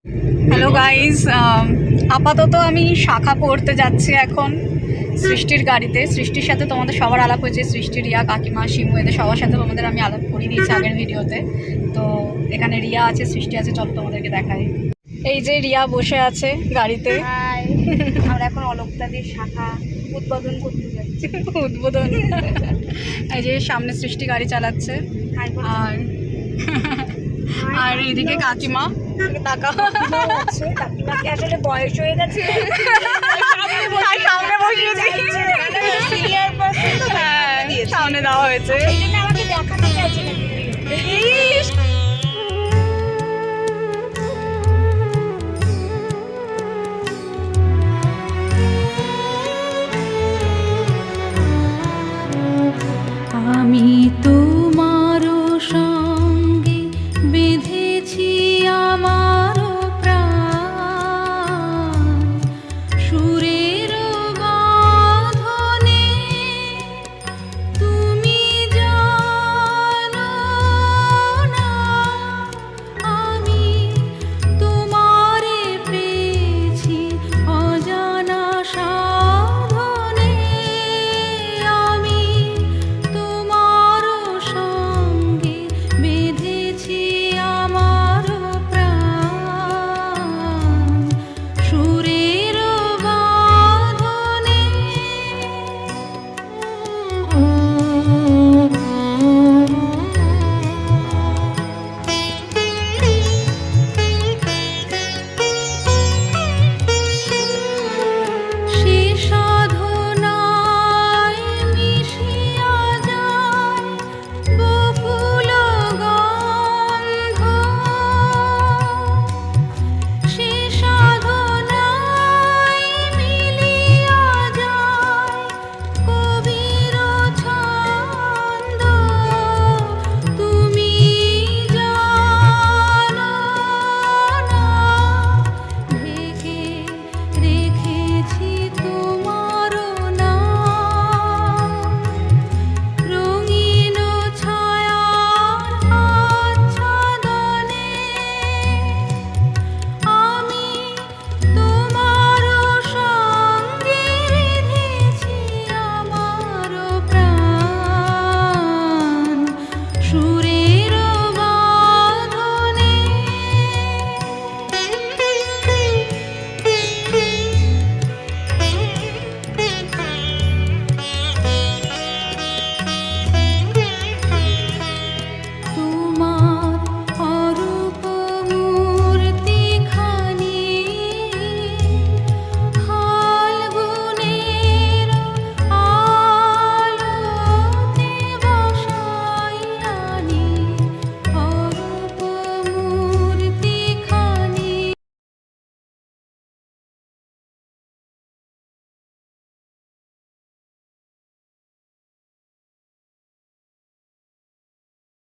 Hello guys, আপাতত আমি শাখা পড়তে যাচ্ছি এখন সৃষ্টির গাড়িতে। সৃষ্টির সাথে তোমাদের সবার আলাপ হয়েছে, সৃষ্টি, রিয়া, কাকিমা, শিমু, এদের সবার সাথে তোমাদের আমি আলাপ করিয়ে দিয়েছি আগের ভিডিওতে। তো এখানে রিয়া আছে, সৃষ্টি আছে, চলো তোমাদেরকে দেখাই। এই যে রিয়া বসে আছে গাড়িতে। আমরা এখন অলকদাদের শাখা উদ্বোধন করতে যাচ্ছি। উদ্বোধন। এই যে সামনে সৃষ্টি গাড়ি চালাচ্ছে, আর আর এইদিকে কাকিমা টাকা আছে, কাকিমাকে আসলে বয়স হয়ে গেছে, সামনে বসিয়েছি, সিনিয়র পার্সন তো সামনে দেওয়া হয়েছে। এই জন্য আমাকে দেখাতে চাইছে না।